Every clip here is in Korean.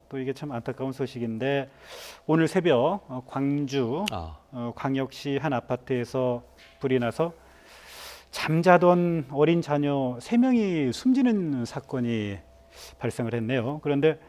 또 이게 참 안타까운 소식인데 오늘 새벽 광주 광역시 한 아파트에서 불이 나서 잠자던 어린 자녀 3명이 숨지는 사건이 발생을 했네요. 그런데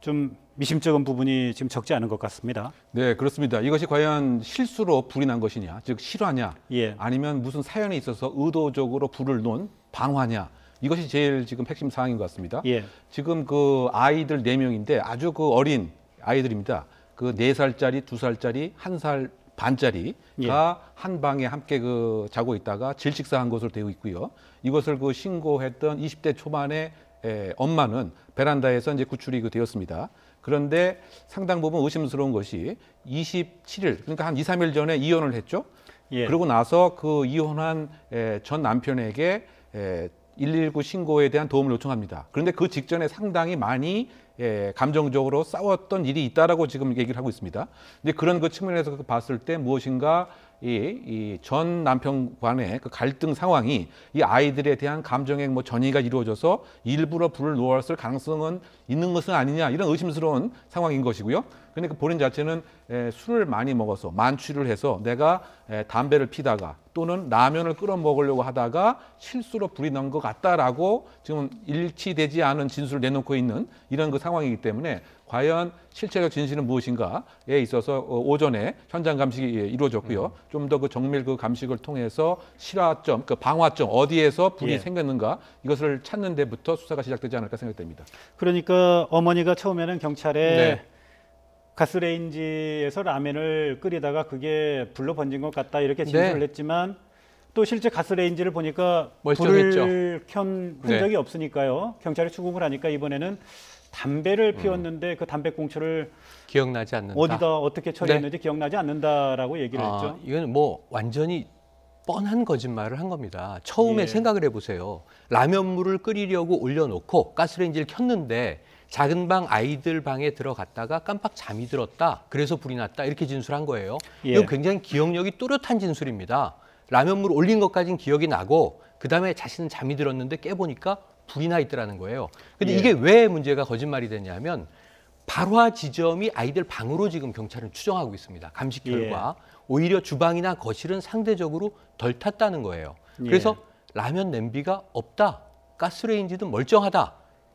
좀 미심쩍은 부분이 지금 적지 않은 것 같습니다. 네, 그렇습니다. 이것이 과연 실수로 불이 난 것이냐, 즉 실화냐, 예. 아니면 무슨 사연에 있어서 의도적으로 불을 놓은 방화냐, 이것이 제일 지금 핵심 사항인 것 같습니다. 예. 지금 그 아이들 4명인데 아주 그 어린 아이들입니다. 그 4살짜리, 2살짜리, 1살 반짜리가 예. 한 방에 함께 그 자고 있다가 질식사한 것으로 되어 있고요. 이것을 그 신고했던 20대 초반의 엄마는 베란다에서 이제 구출이 되었습니다. 그런데 상당 부분 의심스러운 것이 27일, 그러니까 한 2, 3일 전에 이혼을 했죠. 예. 그러고 나서 그 이혼한 전 남편에게 119 신고에 대한 도움을 요청합니다. 그런데 그 직전에 상당히 많이 감정적으로 싸웠던 일이 있다라고 지금 얘기를 하고 있습니다. 근데 그런 그 측면에서 봤을 때 무엇인가 이 전 남편 간의 그 갈등 상황이 이 아이들에 대한 감정의 뭐 전이가 이루어져서 일부러 불을 놓았을 가능성은 있는 것은 아니냐, 이런 의심스러운 상황인 것이고요. 근데 그 본인 자체는 술을 많이 먹어서 만취를 해서 내가 담배를 피다가 또는 라면을 끓여 먹으려고 하다가 실수로 불이 난 것 같다라고 지금 일치되지 않은 진술을 내놓고 있는 이런 그 상황이기 때문에 과연 실체적 진실은 무엇인가에 있어서 오전에 현장 감식이 이루어졌고요. 좀 더 그 정밀 그 감식을 통해서 실화점, 그 방화점 어디에서 불이 생겼는가 이것을 찾는 데부터 수사가 시작되지 않을까 생각됩니다. 그러니까 어머니가 처음에는 경찰에 가스레인지에서 라면을 끓이다가 그게 불로 번진 것 같다 이렇게 진술을 했지만 또 실제 가스레인지를 보니까 멀쩡했죠. 불을 켠 흔적이 없으니까요. 경찰이 추궁을 하니까 이번에는 담배를 피웠는데 그 담배꽁초를 기억나지 않는다. 어디다 어떻게 처리했는지 기억나지 않는다라고 얘기를 했죠. 이건 뭐 완전히 뻔한 거짓말을 한 겁니다. 처음에 생각을 해보세요. 라면물을 끓이려고 올려놓고 가스레인지를 켰는데 작은 방 아이들 방에 들어갔다가 깜빡 잠이 들었다. 그래서 불이 났다. 이렇게 진술한 거예요. 이건 굉장히 기억력이 또렷한 진술입니다. 라면물 올린 것까지는 기억이 나고 그다음에 자신은 잠이 들었는데 깨보니까 불이 나 있더라는 거예요. 근데 이게 왜 문제가 거짓말이 되냐면 발화 지점이 아이들 방으로 지금 경찰은 추정하고 있습니다. 감식 결과. 오히려 주방이나 거실은 상대적으로 덜 탔다는 거예요. 그래서 라면 냄비가 없다. 가스레인지도 멀쩡하다.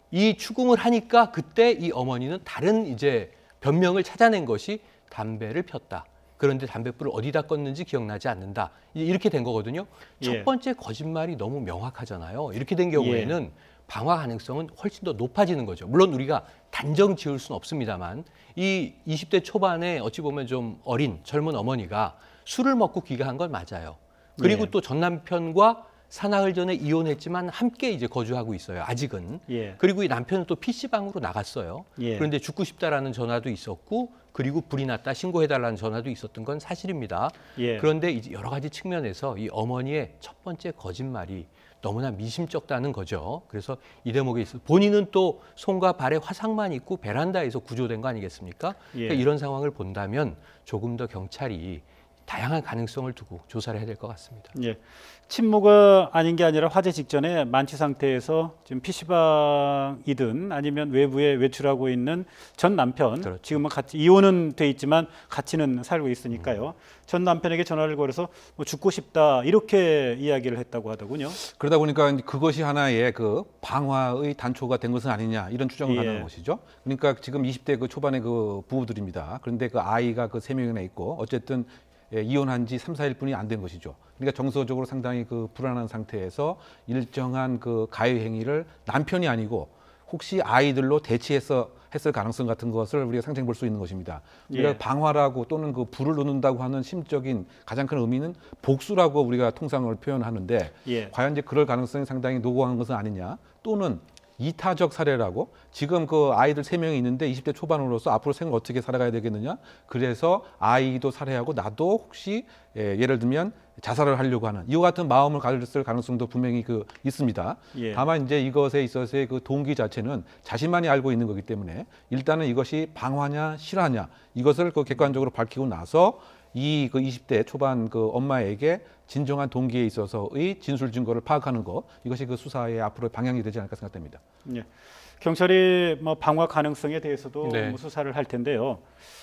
이 추궁을 하니까 그때 이 어머니는 다른 이제 변명을 찾아낸 것이 담배를 폈다. 그런데 담뱃불을 어디다 껐는지 기억나지 않는다. 이렇게 된 거거든요. 첫 번째 거짓말이 너무 명확하잖아요. 이렇게 된 경우에는 방화 가능성은 훨씬 더 높아지는 거죠. 물론 우리가 단정 지을 수는 없습니다만 이 20대 초반에 어찌 보면 좀 어린 젊은 어머니가 술을 먹고 귀가한 건 맞아요. 그리고 또 전 남편과 사나흘 전에 이혼했지만 함께 이제 거주하고 있어요. 아직은. 그리고 이 남편은 또 PC방으로 나갔어요. 그런데 죽고 싶다라는 전화도 있었고 그리고 불이 났다 신고해달라는 전화도 있었던 건 사실입니다. 그런데 이제 여러 가지 측면에서 이 어머니의 첫 번째 거짓말이 너무나 미심쩍다는 거죠. 그래서 이 대목에 있어 본인은 또 손과 발에 화상만 있고 베란다에서 구조된 거 아니겠습니까? 그러니까 이런 상황을 본다면 조금 더 경찰이 다양한 가능성을 두고 조사를 해야 될 것 같습니다. 침모가 아닌 게 아니라 화재 직전에 만취 상태에서 지금 PC방이든 아니면 외부에 외출하고 있는 전 남편, 지금은 같이 이혼은 돼 있지만 같이는 살고 있으니까요. 전 남편에게 전화를 걸어서 뭐 죽고 싶다 이렇게 이야기를 했다고 하더군요. 그러다 보니까 그것이 하나의 그 방화의 단초가 된 것은 아니냐 이런 추정을 하는 것이죠. 그러니까 지금 20대 그 초반의 그 부부들입니다. 그런데 그 아이가 그 3명이나 있고 어쨌든 이혼한 지 3, 4일 뿐이 안 된 것이죠. 그러니까 정서적으로 상당히 그 불안한 상태에서 일정한 그 가해 행위를 남편이 아니고 혹시 아이들로 대치해서 했을 가능성 같은 것을 우리가 상상해 볼 수 있는 것입니다. 우리가 방화라고 또는 그 불을 놓는다고 하는 심적인 가장 큰 의미는 복수라고 우리가 통상을 표현하는데 과연 이제 그럴 가능성이 상당히 노고한 것은 아니냐 또는 이타적 살해라고 지금 그 아이들 3명이 있는데 20대 초반으로서 앞으로 생을 어떻게 살아가야 되겠느냐 그래서 아이도 살해하고 나도 혹시 예를 들면 자살을 하려고 하는 이와 같은 마음을 가졌을 가능성도 분명히 있습니다. 다만 이제 이것에 있어서의 그 동기 자체는 자신만이 알고 있는 거기 때문에 일단은 이것이 방화냐 실화냐 이것을 그 객관적으로 밝히고 나서 이 그 20대 초반 그 엄마에게 진정한 동기에 있어서의 진술 증거를 파악하는 것 이것이 그 수사의 앞으로 방향이 되지 않을까 생각됩니다. 경찰이 뭐 방화 가능성에 대해서도 네. 뭐 수사를 할 텐데요.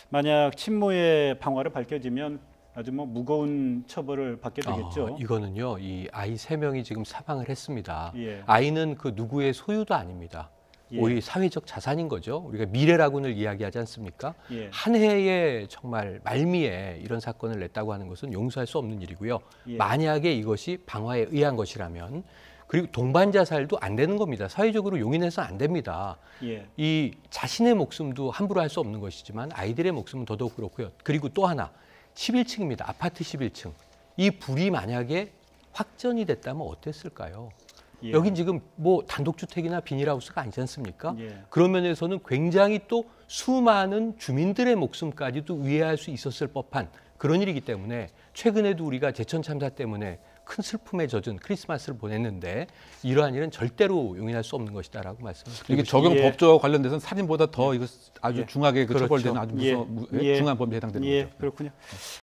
만약 친모의 방화로 밝혀지면 아주 뭐 무거운 처벌을 받게 되겠죠. 이거는요, 이 아이 3명이 지금 사망을 했습니다. 예. 아이는 그 누구의 소유도 아닙니다. 예. 오히려 사회적 자산인 거죠. 우리가 미래라고는 이야기하지 않습니까? 예. 한 해에 정말 말미에 이런 사건을 냈다고 하는 것은 용서할 수 없는 일이고요. 예. 만약에 이것이 방화에 의한 것이라면, 그리고 동반 자살도 안 되는 겁니다. 사회적으로 용인해서 안 됩니다. 예. 이 자신의 목숨도 함부로 할 수 없는 것이지만 아이들의 목숨은 더더욱 그렇고요. 그리고 또 하나, 11층입니다. 아파트 11층. 이 불이 만약에 확전이 됐다면 어땠을까요? 예. 여긴 지금 뭐 단독주택이나 비닐하우스가 아니지 않습니까? 예. 그런 면에서는 굉장히 또 수많은 주민들의 목숨까지도 위해할 수 있었을 법한 그런 일이기 때문에 최근에도 우리가 제천 참사 때문에 큰 슬픔에 젖은 크리스마스를 보냈는데 이러한 일은 절대로 용인할 수 없는 것이다라고 말씀드리고 이게 싶습니다. 적용 예. 법조와 관련돼서는 살인보다 더 이거 아주 예. 중하게 그 그렇죠. 처벌되는 아주 예. 무서운 예. 중한 범죄에 해당되는 예, 거죠. 그렇군요.